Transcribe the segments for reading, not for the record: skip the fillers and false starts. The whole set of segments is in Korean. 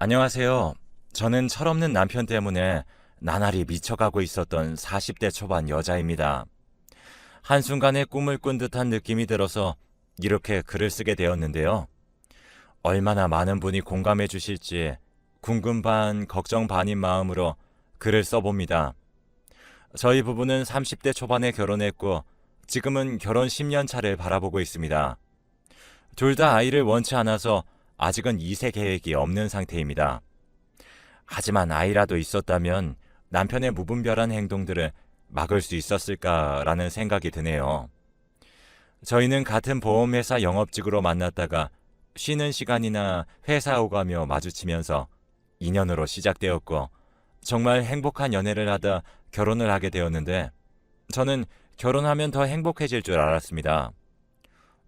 안녕하세요. 저는 철없는 남편 때문에 나날이 미쳐가고 있었던 40대 초반 여자입니다. 한순간에 꿈을 꾼 듯한 느낌이 들어서 이렇게 글을 쓰게 되었는데요. 얼마나 많은 분이 공감해 주실지 궁금 반, 걱정 반인 마음으로 글을 써봅니다. 저희 부부는 30대 초반에 결혼했고 지금은 결혼 10년 차를 바라보고 있습니다. 둘 다 아이를 원치 않아서 아직은 2세 계획이 없는 상태입니다. 하지만 아이라도 있었다면 남편의 무분별한 행동들을 막을 수 있었을까라는 생각이 드네요. 저희는 같은 보험회사 영업직으로 만났다가 쉬는 시간이나 회사 오가며 마주치면서 인연으로 시작되었고 정말 행복한 연애를 하다 결혼을 하게 되었는데 저는 결혼하면 더 행복해질 줄 알았습니다.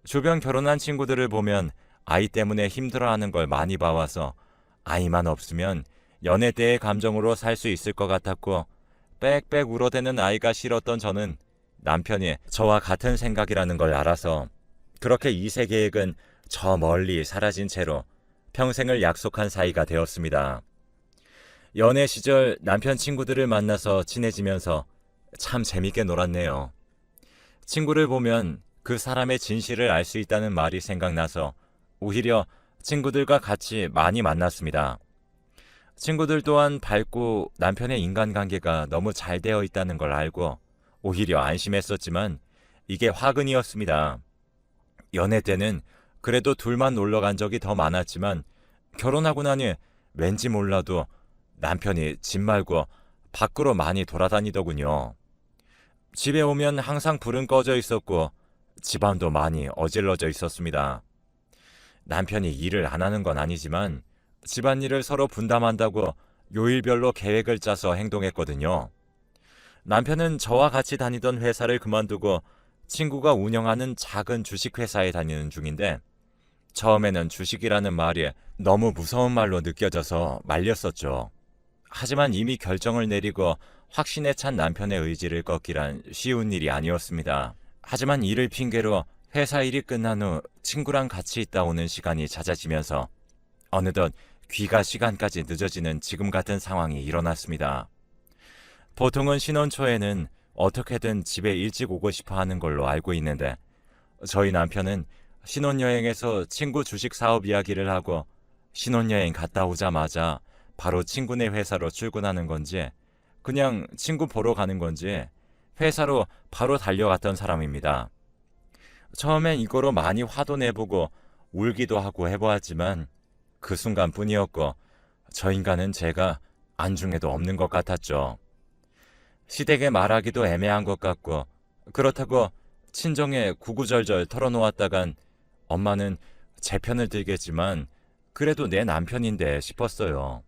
주변 결혼한 친구들을 보면 아이 때문에 힘들어하는 걸 많이 봐와서 아이만 없으면 연애 때의 감정으로 살 수 있을 것 같았고 빽빽 울어대는 아이가 싫었던 저는 남편이 저와 같은 생각이라는 걸 알아서 그렇게 2세 계획은 저 멀리 사라진 채로 평생을 약속한 사이가 되었습니다. 연애 시절 남편 친구들을 만나서 친해지면서 참 재밌게 놀았네요. 친구를 보면 그 사람의 진실을 알 수 있다는 말이 생각나서 오히려 친구들과 같이 많이 만났습니다. 친구들 또한 밝고 남편의 인간관계가 너무 잘 되어 있다는 걸 알고 오히려 안심했었지만 이게 화근이었습니다. 연애 때는 그래도 둘만 놀러 간 적이 더 많았지만 결혼하고 나니 왠지 몰라도 남편이 집 말고 밖으로 많이 돌아다니더군요. 집에 오면 항상 불은 꺼져 있었고 집안도 많이 어질러져 있었습니다. 남편이 일을 안 하는 건 아니지만 집안일을 서로 분담한다고 요일별로 계획을 짜서 행동했거든요. 남편은 저와 같이 다니던 회사를 그만두고 친구가 운영하는 작은 주식회사에 다니는 중인데 처음에는 주식이라는 말이 너무 무서운 말로 느껴져서 말렸었죠. 하지만 이미 결정을 내리고 확신에 찬 남편의 의지를 꺾기란 쉬운 일이 아니었습니다. 하지만 이를 핑계로 회사 일이 끝난 후 친구랑 같이 있다 오는 시간이 잦아지면서 어느덧 귀가 시간까지 늦어지는 지금 같은 상황이 일어났습니다. 보통은 신혼 초에는 어떻게든 집에 일찍 오고 싶어 하는 걸로 알고 있는데 저희 남편은 신혼여행에서 친구 주식 사업 이야기를 하고 신혼여행 갔다 오자마자 바로 친구네 회사로 출근하는 건지 그냥 친구 보러 가는 건지 회사로 바로 달려갔던 사람입니다. 처음엔 이거로 많이 화도 내보고 울기도 하고 해보았지만 그 순간뿐이었고 저 인간은 제가 안중에도 없는 것 같았죠. 시댁에 말하기도 애매한 것 같고 그렇다고 친정에 구구절절 털어놓았다간 엄마는 제 편을 들겠지만 그래도 내 남편인데 싶었어요.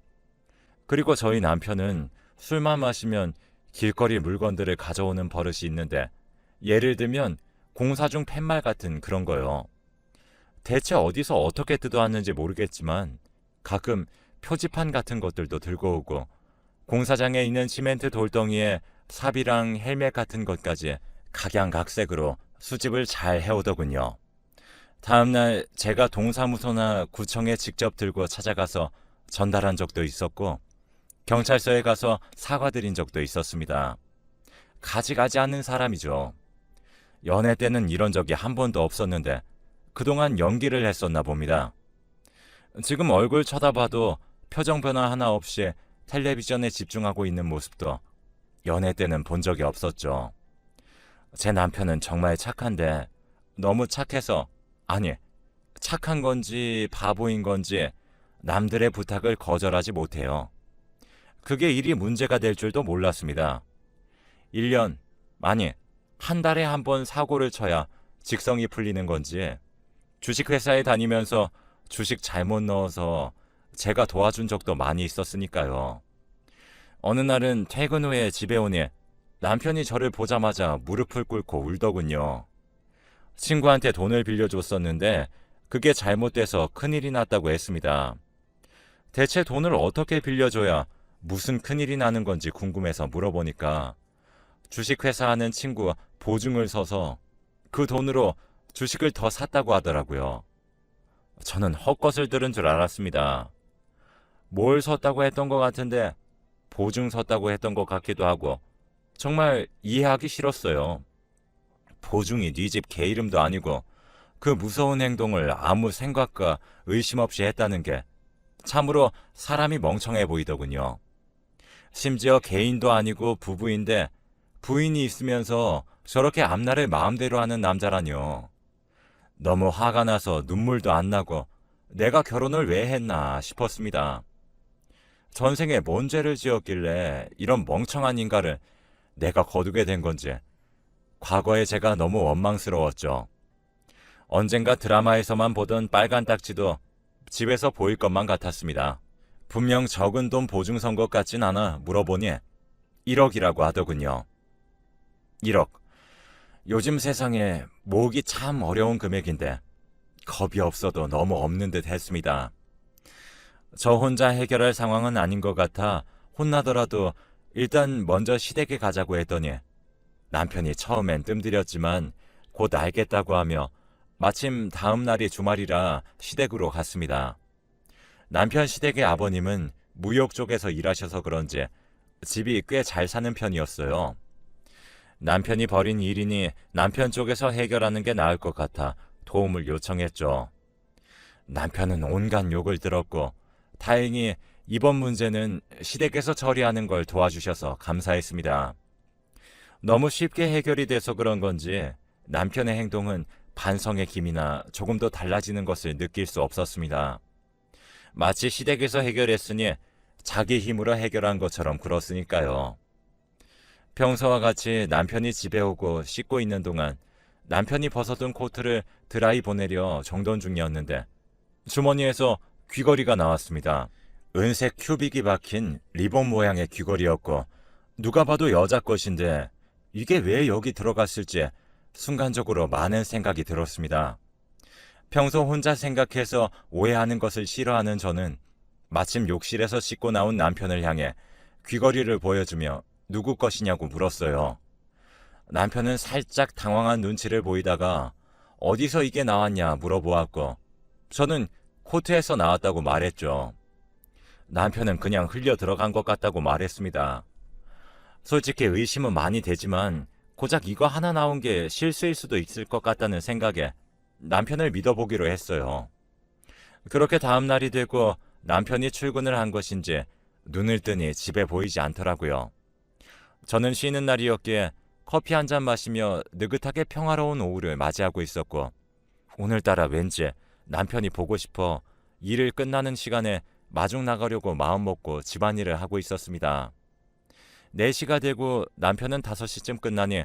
그리고 저희 남편은 술만 마시면 길거리 물건들을 가져오는 버릇이 있는데 예를 들면 공사 중 팻말 같은 그런 거요. 대체 어디서 어떻게 뜯어왔는지 모르겠지만 가끔 표지판 같은 것들도 들고 오고 공사장에 있는 시멘트 돌덩이에 삽이랑 헬멧 같은 것까지 각양각색으로 수집을 잘 해오더군요. 다음날 제가 동사무소나 구청에 직접 들고 찾아가서 전달한 적도 있었고 경찰서에 가서 사과드린 적도 있었습니다. 가지가지 않는 사람이죠. 연애 때는 이런 적이 한 번도 없었는데 그동안 연기를 했었나 봅니다. 지금 얼굴 쳐다봐도 표정 변화 하나 없이 텔레비전에 집중하고 있는 모습도 연애 때는 본 적이 없었죠. 제 남편은 정말 착한데 너무 착해서 아니 착한 건지 바보인 건지 남들의 부탁을 거절하지 못해요. 그게 일이 문제가 될 줄도 몰랐습니다. 1년, 아니 한 달에 한 번 사고를 쳐야 직성이 풀리는 건지 주식회사에 다니면서 주식 잘못 넣어서 제가 도와준 적도 많이 있었으니까요. 어느 날은 퇴근 후에 집에 오니 남편이 저를 보자마자 무릎을 꿇고 울더군요. 친구한테 돈을 빌려줬었는데 그게 잘못돼서 큰일이 났다고 했습니다. 대체 돈을 어떻게 빌려줘야 무슨 큰일이 나는 건지 궁금해서 물어보니까 주식회사 하는 친구 보증을 서서 그 돈으로 주식을 더 샀다고 하더라고요. 저는 헛것을 들은 줄 알았습니다. 뭘 섰다고 했던 것 같은데 보증 섰다고 했던 것 같기도 하고 정말 이해하기 싫었어요. 보증이 네 집 개 이름도 아니고 그 무서운 행동을 아무 생각과 의심 없이 했다는 게 참으로 사람이 멍청해 보이더군요. 심지어 개인도 아니고 부부인데 부인이 있으면서 저렇게 앞날을 마음대로 하는 남자라뇨. 너무 화가 나서 눈물도 안 나고 내가 결혼을 왜 했나 싶었습니다. 전생에 뭔 죄를 지었길래 이런 멍청한 인간을 내가 거두게 된 건지 과거의 제가 너무 원망스러웠죠. 언젠가 드라마에서만 보던 빨간 딱지도 집에서 보일 것만 같았습니다. 분명 적은 돈 보증 선 것 같진 않아 물어보니 1억이라고 하더군요. 1억. 요즘 세상에 모으기 참 어려운 금액인데 겁이 없어도 너무 없는 듯 했습니다. 저 혼자 해결할 상황은 아닌 것 같아 혼나더라도 일단 먼저 시댁에 가자고 했더니 남편이 처음엔 뜸들였지만 곧 알겠다고 하며 마침 다음 날이 주말이라 시댁으로 갔습니다. 남편 시댁의 아버님은 무역 쪽에서 일하셔서 그런지 집이 꽤 잘 사는 편이었어요. 남편이 벌인 일이니 남편 쪽에서 해결하는 게 나을 것 같아 도움을 요청했죠. 남편은 온갖 욕을 들었고 다행히 이번 문제는 시댁에서 처리하는 걸 도와주셔서 감사했습니다. 너무 쉽게 해결이 돼서 그런 건지 남편의 행동은 반성의 기미나 조금 더 달라지는 것을 느낄 수 없었습니다. 마치 시댁에서 해결했으니 자기 힘으로 해결한 것처럼 굴었으니까요. 평소와 같이 남편이 집에 오고 씻고 있는 동안 남편이 벗어둔 코트를 드라이 보내려 정돈 중이었는데 주머니에서 귀걸이가 나왔습니다. 은색 큐빅이 박힌 리본 모양의 귀걸이였고 누가 봐도 여자 것인데 이게 왜 여기 들어갔을지 순간적으로 많은 생각이 들었습니다. 평소 혼자 생각해서 오해하는 것을 싫어하는 저는 마침 욕실에서 씻고 나온 남편을 향해 귀걸이를 보여주며 누구 것이냐고 물었어요. 남편은 살짝 당황한 눈치를 보이다가 어디서 이게 나왔냐 물어보았고 저는 코트에서 나왔다고 말했죠. 남편은 그냥 흘려 들어간 것 같다고 말했습니다. 솔직히 의심은 많이 되지만 고작 이거 하나 나온 게 실수일 수도 있을 것 같다는 생각에 남편을 믿어보기로 했어요. 그렇게 다음 날이 되고 남편이 출근을 한 것인지 눈을 뜨니 집에 보이지 않더라고요. 저는 쉬는 날이었기에 커피 한 잔 마시며 느긋하게 평화로운 오후를 맞이하고 있었고 오늘따라 왠지 남편이 보고 싶어 일을 끝나는 시간에 마중 나가려고 마음먹고 집안일을 하고 있었습니다. 4시가 되고 남편은 5시쯤 끝나니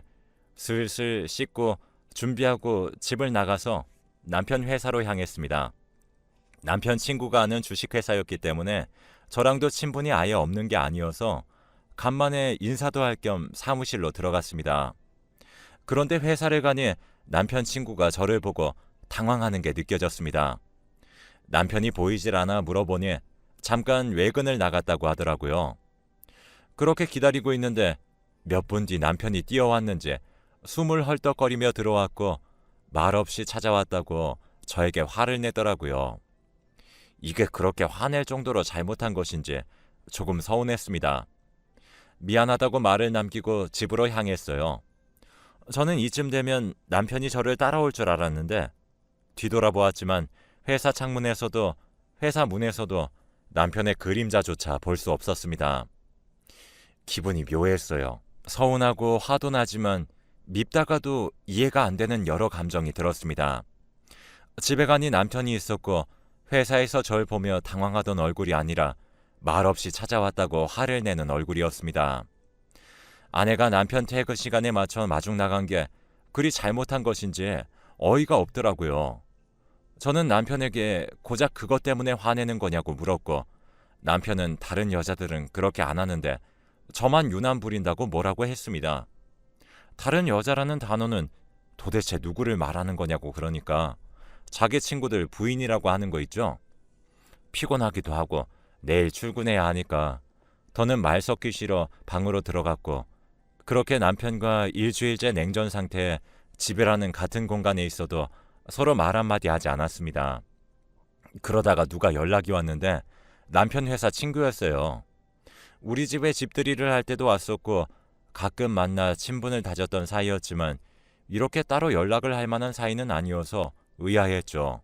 슬슬 씻고 준비하고 집을 나가서 남편 회사로 향했습니다. 남편 친구가 아는 주식회사였기 때문에 저랑도 친분이 아예 없는 게 아니어서 간만에 인사도 할 겸 사무실로 들어갔습니다. 그런데 회사를 가니 남편 친구가 저를 보고 당황하는 게 느껴졌습니다. 남편이 보이질 않아 물어보니 잠깐 외근을 나갔다고 하더라고요. 그렇게 기다리고 있는데 몇 분 뒤 남편이 뛰어왔는지 숨을 헐떡거리며 들어왔고 말없이 찾아왔다고 저에게 화를 내더라고요. 이게 그렇게 화낼 정도로 잘못한 것인지 조금 서운했습니다. 미안하다고 말을 남기고 집으로 향했어요. 저는 이쯤 되면 남편이 저를 따라올 줄 알았는데 뒤돌아보았지만 회사 창문에서도 회사 문에서도 남편의 그림자조차 볼 수 없었습니다. 기분이 묘했어요. 서운하고 화도 나지만 밉다가도 이해가 안 되는 여러 감정이 들었습니다. 집에 가니 남편이 있었고 회사에서 절 보며 당황하던 얼굴이 아니라 말없이 찾아왔다고 화를 내는 얼굴이었습니다. 아내가 남편 퇴근 시간에 맞춰 마중 나간 게 그리 잘못한 것인지 어이가 없더라고요. 저는 남편에게 고작 그것 때문에 화내는 거냐고 물었고 남편은 다른 여자들은 그렇게 안 하는데 저만 유난 부린다고 뭐라고 했습니다. 다른 여자라는 단어는 도대체 누구를 말하는 거냐고 그러니까 자기 친구들 부인이라고 하는 거 있죠? 피곤하기도 하고 내일 출근해야 하니까 더는 말 섞기 싫어 방으로 들어갔고 그렇게 남편과 일주일째 냉전 상태에 집이라는 같은 공간에 있어도 서로 말 한마디 하지 않았습니다. 그러다가 누가 연락이 왔는데 남편 회사 친구였어요. 우리 집에 집들이를 할 때도 왔었고 가끔 만나 친분을 다졌던 사이였지만 이렇게 따로 연락을 할 만한 사이는 아니어서 의아했죠.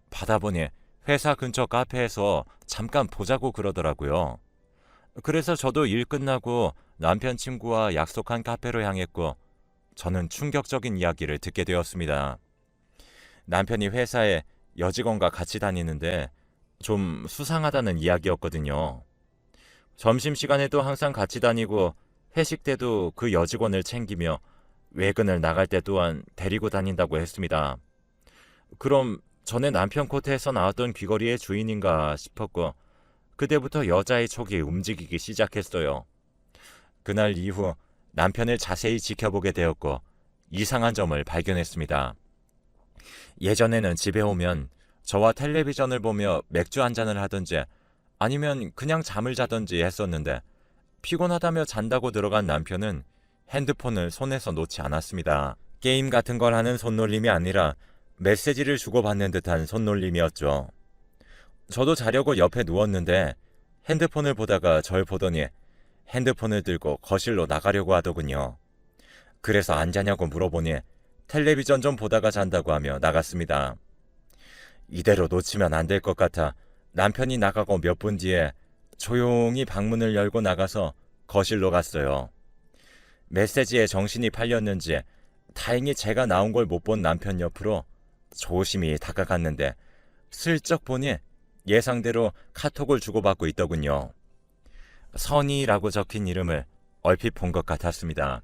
받아보니 회사 근처 카페에서 잠깐 보자고 그러더라고요. 그래서 저도 일 끝나고 남편 친구와 약속한 카페로 향했고 저는 충격적인 이야기를 듣게 되었습니다. 남편이 회사에 여직원과 같이 다니는데 좀 수상하다는 이야기였거든요. 점심시간에도 항상 같이 다니고 회식 때도 그 여직원을 챙기며 외근을 나갈 때 또한 데리고 다닌다고 했습니다. 그럼 전에 남편 코트에서 나왔던 귀걸이의 주인인가 싶었고 그때부터 여자의 촉이 움직이기 시작했어요. 그날 이후 남편을 자세히 지켜보게 되었고 이상한 점을 발견했습니다. 예전에는 집에 오면 저와 텔레비전을 보며 맥주 한 잔을 하든지 아니면 그냥 잠을 자든지 했었는데 피곤하다며 잔다고 들어간 남편은 핸드폰을 손에서 놓지 않았습니다. 게임 같은 걸 하는 손놀림이 아니라 메시지를 주고받는 듯한 손놀림이었죠. 저도 자려고 옆에 누웠는데 핸드폰을 보다가 절 보더니 핸드폰을 들고 거실로 나가려고 하더군요. 그래서 안 자냐고 물어보니 텔레비전 좀 보다가 잔다고 하며 나갔습니다. 이대로 놓치면 안 될 것 같아 남편이 나가고 몇 분 뒤에 조용히 방문을 열고 나가서 거실로 갔어요. 메시지에 정신이 팔렸는지 다행히 제가 나온 걸 못 본 남편 옆으로 조심히 다가갔는데 슬쩍 보니 예상대로 카톡을 주고받고 있더군요. 선희라고 적힌 이름을 얼핏 본 것 같았습니다.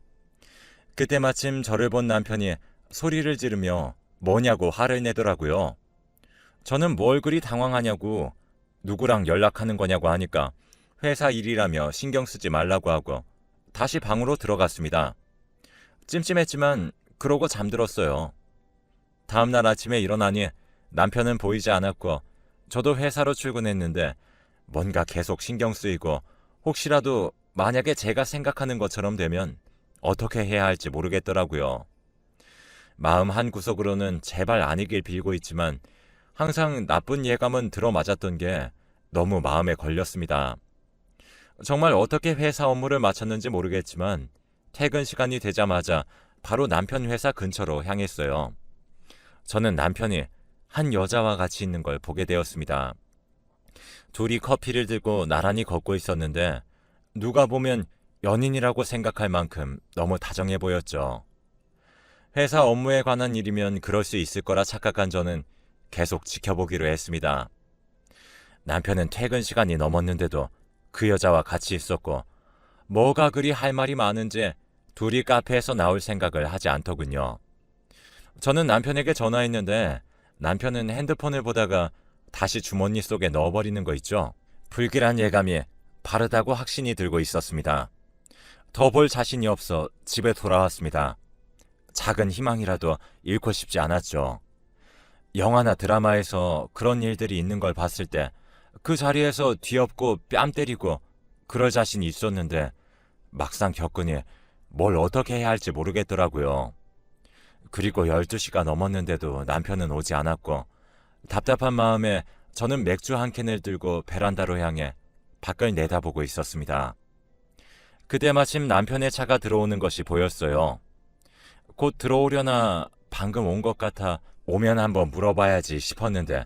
그때 마침 저를 본 남편이 소리를 지르며 뭐냐고 화를 내더라고요. 저는 뭘 그리 당황하냐고 누구랑 연락하는 거냐고 하니까 회사 일이라며 신경 쓰지 말라고 하고 다시 방으로 들어갔습니다. 찜찜했지만 그러고 잠들었어요. 다음날 아침에 일어나니 남편은 보이지 않았고 저도 회사로 출근했는데 뭔가 계속 신경 쓰이고 혹시라도 만약에 제가 생각하는 것처럼 되면 어떻게 해야 할지 모르겠더라고요. 마음 한구석으로는 제발 아니길 빌고 있지만 항상 나쁜 예감은 들어맞았던 게 너무 마음에 걸렸습니다. 정말 어떻게 회사 업무를 마쳤는지 모르겠지만 퇴근 시간이 되자마자 바로 남편 회사 근처로 향했어요. 저는 남편이 한 여자와 같이 있는 걸 보게 되었습니다. 둘이 커피를 들고 나란히 걷고 있었는데 누가 보면 연인이라고 생각할 만큼 너무 다정해 보였죠. 회사 업무에 관한 일이면 그럴 수 있을 거라 착각한 저는 계속 지켜보기로 했습니다. 남편은 퇴근 시간이 넘었는데도 그 여자와 같이 있었고 뭐가 그리 할 말이 많은지 둘이 카페에서 나올 생각을 하지 않더군요. 저는 남편에게 전화했는데 남편은 핸드폰을 보다가 다시 주머니 속에 넣어버리는 거 있죠. 불길한 예감이 바르다고 확신이 들고 있었습니다. 더 볼 자신이 없어 집에 돌아왔습니다. 작은 희망이라도 잃고 싶지 않았죠. 영화나 드라마에서 그런 일들이 있는 걸 봤을 때 그 자리에서 뒤엎고 뺨 때리고 그럴 자신이 있었는데 막상 겪으니 뭘 어떻게 해야 할지 모르겠더라고요. 그리고 12시가 넘었는데도 남편은 오지 않았고 답답한 마음에 저는 맥주 한 캔을 들고 베란다로 향해 밖을 내다보고 있었습니다. 그때 마침 남편의 차가 들어오는 것이 보였어요. 곧 들어오려나 방금 온 것 같아 오면 한번 물어봐야지 싶었는데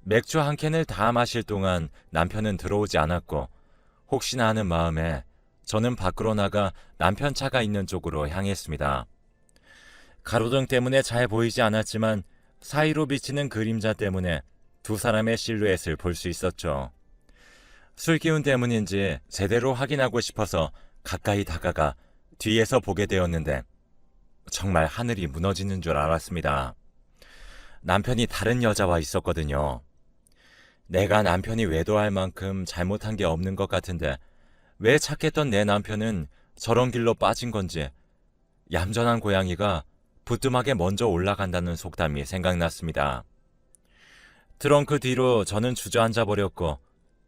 맥주 한 캔을 다 마실 동안 남편은 들어오지 않았고 혹시나 하는 마음에 저는 밖으로 나가 남편 차가 있는 쪽으로 향했습니다. 가로등 때문에 잘 보이지 않았지만 사이로 비치는 그림자 때문에 두 사람의 실루엣을 볼 수 있었죠. 술기운 때문인지 제대로 확인하고 싶어서 가까이 다가가 뒤에서 보게 되었는데 정말 하늘이 무너지는 줄 알았습니다. 남편이 다른 여자와 있었거든요. 내가 남편이 외도할 만큼 잘못한 게 없는 것 같은데 왜 착했던 내 남편은 저런 길로 빠진 건지 얌전한 고양이가 부뚜막에 먼저 올라간다는 속담이 생각났습니다. 트렁크 뒤로 저는 주저앉아 버렸고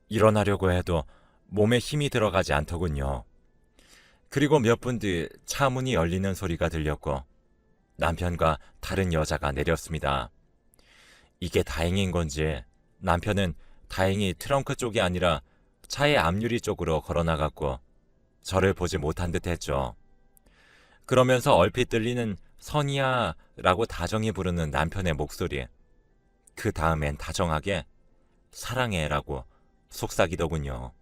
일어나려고 해도 몸에 힘이 들어가지 않더군요. 그리고 몇 분 뒤 차 문이 열리는 소리가 들렸고 남편과 다른 여자가 내렸습니다. 이게 다행인 건지 남편은 다행히 트렁크 쪽이 아니라 차의 앞유리 쪽으로 걸어나갔고 저를 보지 못한 듯 했죠. 그러면서 얼핏 들리는 선이야 라고 다정히 부르는 남편의 목소리. 그 다음엔 다정하게 사랑해 라고 속삭이더군요.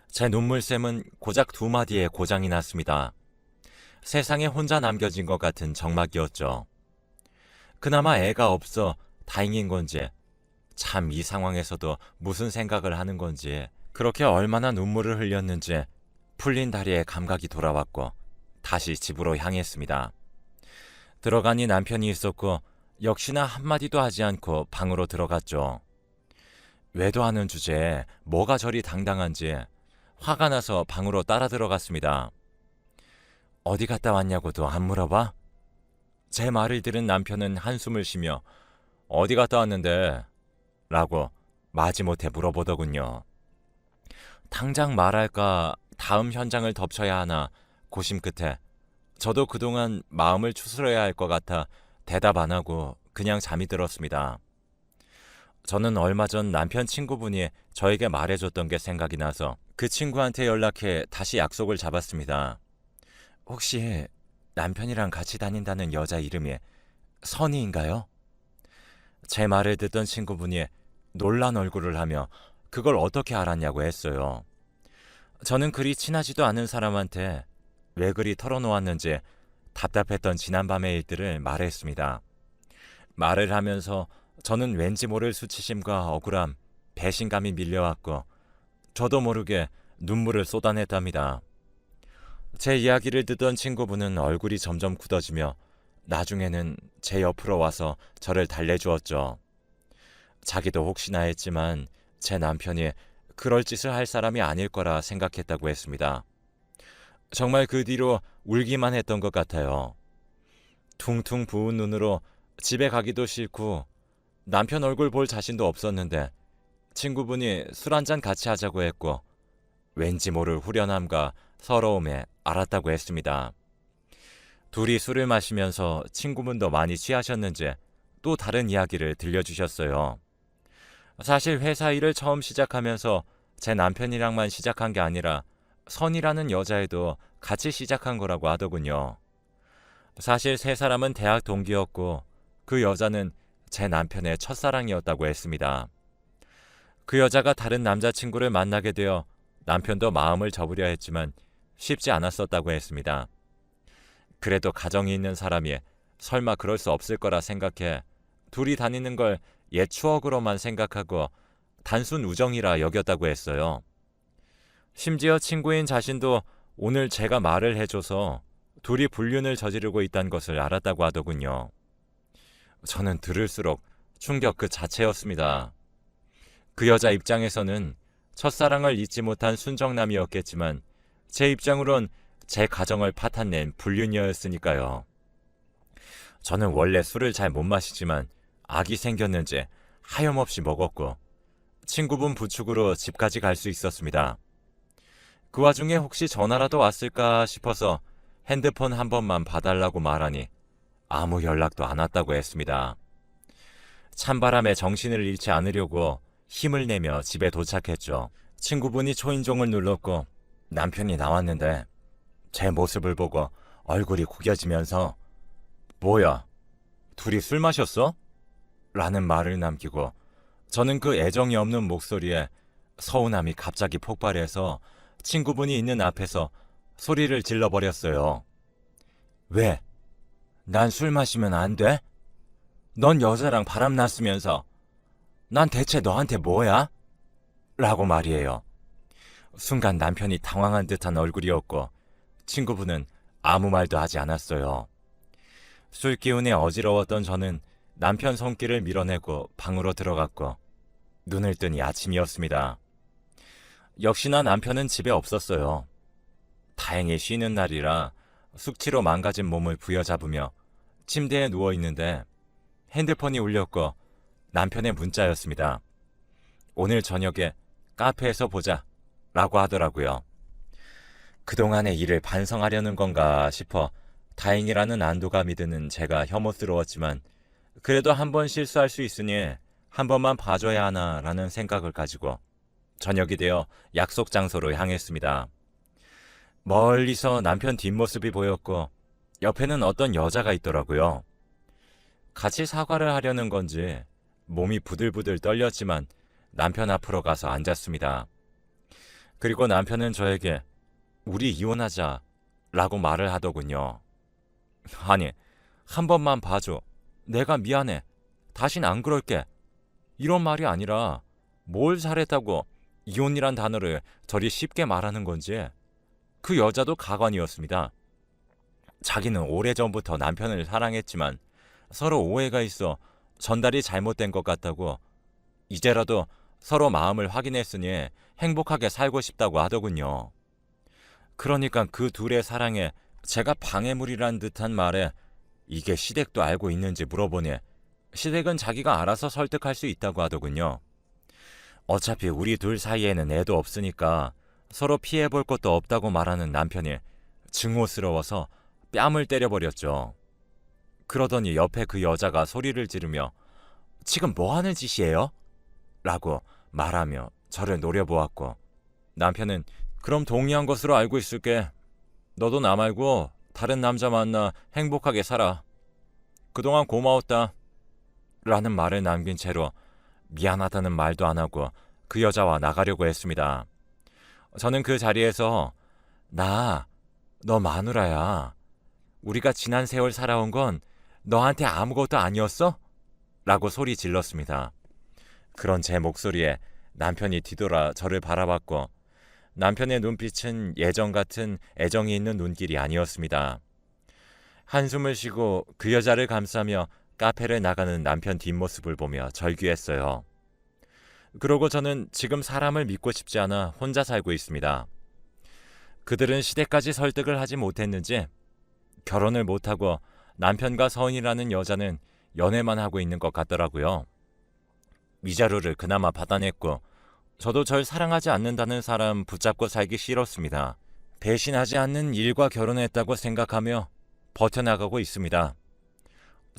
제 눈물샘은 고작 2마디에 고장이 났습니다. 세상에 혼자 남겨진 것 같은 적막이었죠. 그나마 애가 없어 다행인 건지, 참 이 상황에서도 무슨 생각을 하는 건지, 그렇게 얼마나 눈물을 흘렸는지 풀린 다리에 감각이 돌아왔고 다시 집으로 향했습니다. 들어가니 남편이 있었고 역시나 한마디도 하지 않고 방으로 들어갔죠. 외도하는 주제에 뭐가 저리 당당한지 화가 나서 방으로 따라 들어갔습니다. 어디 갔다 왔냐고도 안 물어봐? 제 말을 들은 남편은 한숨을 쉬며 어디 갔다 왔는데? 라고 마지못해 물어보더군요. 당장 말할까 다음 현장을 덮쳐야 하나 고심 끝에 저도 그동안 마음을 추스려야 할 것 같아 대답 안 하고 그냥 잠이 들었습니다. 저는 얼마 전 남편 친구분이 저에게 말해줬던 게 생각이 나서 그 친구한테 연락해 다시 약속을 잡았습니다. 혹시 남편이랑 같이 다닌다는 여자 이름이 선희인가요? 제 말을 듣던 친구분이 놀란 얼굴을 하며 그걸 어떻게 알았냐고 했어요. 저는 그리 친하지도 않은 사람한테 왜 그리 털어놓았는지 답답했던 지난밤의 일들을 말했습니다. 말을 하면서 저는 왠지 모를 수치심과 억울함, 배신감이 밀려왔고 저도 모르게 눈물을 쏟아냈답니다. 제 이야기를 듣던 친구분은 얼굴이 점점 굳어지며 나중에는 제 옆으로 와서 저를 달래주었죠. 자기도 혹시나 했지만 제 남편이 그럴 짓을 할 사람이 아닐 거라 생각했다고 했습니다. 정말 그 뒤로 울기만 했던 것 같아요. 퉁퉁 부은 눈으로 집에 가기도 싫고 남편 얼굴 볼 자신도 없었는데 친구분이 술 한잔 같이 하자고 했고 왠지 모를 후련함과 서러움에 알았다고 했습니다. 둘이 술을 마시면서 친구분도 많이 취하셨는지 또 다른 이야기를 들려주셨어요. 사실 회사 일을 처음 시작하면서 제 남편이랑만 시작한 게 아니라 선이라는 여자애도 같이 시작한 거라고 하더군요. 사실 세 사람은 대학 동기였고 그 여자는 제 남편의 첫사랑이었다고 했습니다. 그 여자가 다른 남자친구를 만나게 되어 남편도 마음을 접으려 했지만 쉽지 않았었다고 했습니다. 그래도 가정이 있는 사람이 설마 그럴 수 없을 거라 생각해 둘이 다니는 걸 옛 추억으로만 생각하고 단순 우정이라 여겼다고 했어요. 심지어 친구인 자신도 오늘 제가 말을 해줘서 둘이 불륜을 저지르고 있다는 것을 알았다고 하더군요. 저는 들을수록 충격 그 자체였습니다. 그 여자 입장에서는 첫사랑을 잊지 못한 순정남이었겠지만 제 입장으론 제 가정을 파탄낸 불륜녀였으니까요. 저는 원래 술을 잘 못 마시지만 악이 생겼는지 하염없이 먹었고 친구분 부축으로 집까지 갈 수 있었습니다. 그 와중에 혹시 전화라도 왔을까 싶어서 핸드폰 한 번만 봐달라고 말하니 아무 연락도 안 왔다고 했습니다. 찬바람에 정신을 잃지 않으려고 힘을 내며 집에 도착했죠. 친구분이 초인종을 눌렀고 남편이 나왔는데 제 모습을 보고 얼굴이 구겨지면서 뭐야, 둘이 술 마셨어? 라는 말을 남기고 저는 그 애정이 없는 목소리에 서운함이 갑자기 폭발해서 친구분이 있는 앞에서 소리를 질러버렸어요. 왜? 난 술 마시면 안 돼? 넌 여자랑 바람 났으면서 난 대체 너한테 뭐야? 라고 말이에요. 순간 남편이 당황한 듯한 얼굴이었고 친구분은 아무 말도 하지 않았어요. 술 기운에 어지러웠던 저는 남편 손길을 밀어내고 방으로 들어갔고 눈을 뜨니 아침이었습니다. 역시나 남편은 집에 없었어요. 다행히 쉬는 날이라 숙취로 망가진 몸을 부여잡으며 침대에 누워있는데 핸드폰이 울렸고 남편의 문자였습니다. 오늘 저녁에 카페에서 보자 라고 하더라고요. 그동안의 일을 반성하려는 건가 싶어 다행이라는 안도감이 드는 제가 혐오스러웠지만 그래도 한 번 실수할 수 있으니 한 번만 봐줘야 하나라는 생각을 가지고 저녁이 되어 약속 장소로 향했습니다. 멀리서 남편 뒷모습이 보였고 옆에는 어떤 여자가 있더라고요. 같이 사과를 하려는 건지 몸이 부들부들 떨렸지만 남편 앞으로 가서 앉았습니다. 그리고 남편은 저에게 우리 이혼하자 라고 말을 하더군요. 아니, 한 번만 봐줘. 내가 미안해. 다신 안 그럴게. 이런 말이 아니라 뭘 잘했다고 이혼이란 단어를 저리 쉽게 말하는 건지. 그 여자도 가관이었습니다. 자기는 오래전부터 남편을 사랑했지만 서로 오해가 있어 전달이 잘못된 것 같다고 이제라도 서로 마음을 확인했으니 행복하게 살고 싶다고 하더군요. 그러니까 그 둘의 사랑에 제가 방해물이란 듯한 말에 이게 시댁도 알고 있는지 물어보니 시댁은 자기가 알아서 설득할 수 있다고 하더군요. 어차피 우리 둘 사이에는 애도 없으니까 서로 피해볼 것도 없다고 말하는 남편이 증오스러워서 뺨을 때려버렸죠. 그러더니 옆에 그 여자가 소리를 지르며 지금 뭐 하는 짓이에요? 라고 말하며 저를 노려보았고 남편은 그럼 동의한 것으로 알고 있을게. 너도 나 말고 다른 남자 만나 행복하게 살아. 그동안 고마웠다. 라는 말을 남긴 채로 미안하다는 말도 안 하고 그 여자와 나가려고 했습니다. 저는 그 자리에서 너 마누라야. 우리가 지난 세월 살아온 건 너한테 아무것도 아니었어? 라고 소리 질렀습니다. 그런 제 목소리에 남편이 뒤돌아 저를 바라봤고 남편의 눈빛은 예전 같은 애정이 있는 눈길이 아니었습니다. 한숨을 쉬고 그 여자를 감싸며 카페를 나가는 남편 뒷모습을 보며 절규했어요. 그러고 저는 지금 사람을 믿고 싶지 않아 혼자 살고 있습니다. 그들은 시댁까지 설득을 하지 못했는지 결혼을 못하고 남편과 서은이라는 여자는 연애만 하고 있는 것 같더라고요. 위자료를 그나마 받아냈고 저도 절 사랑하지 않는다는 사람 붙잡고 살기 싫었습니다. 배신하지 않는 일과 결혼했다고 생각하며 버텨나가고 있습니다.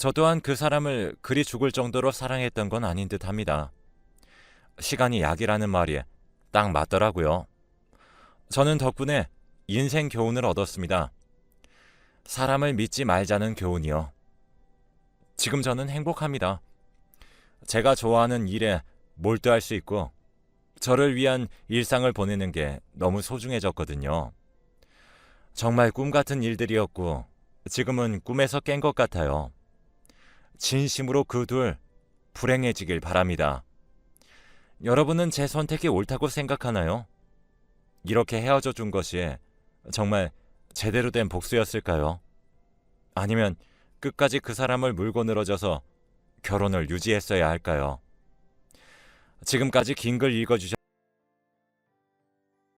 저 또한 그 사람을 그리 죽을 정도로 사랑했던 건 아닌 듯합니다. 시간이 약이라는 말이 딱 맞더라고요. 저는 덕분에 인생 교훈을 얻었습니다. 사람을 믿지 말자는 교훈이요. 지금 저는 행복합니다. 제가 좋아하는 일에 몰두할 수 있고 저를 위한 일상을 보내는 게 너무 소중해졌거든요. 정말 꿈 같은 일들이었고 지금은 꿈에서 깬 것 같아요. 진심으로 그 둘 불행해지길 바랍니다. 여러분은 제 선택이 옳다고 생각하나요? 이렇게 헤어져 준 것이 정말 제대로 된 복수였을까요? 아니면 끝까지 그 사람을 물고 늘어져서 결혼을 유지했어야 할까요? 지금까지 긴 글 읽어주셔서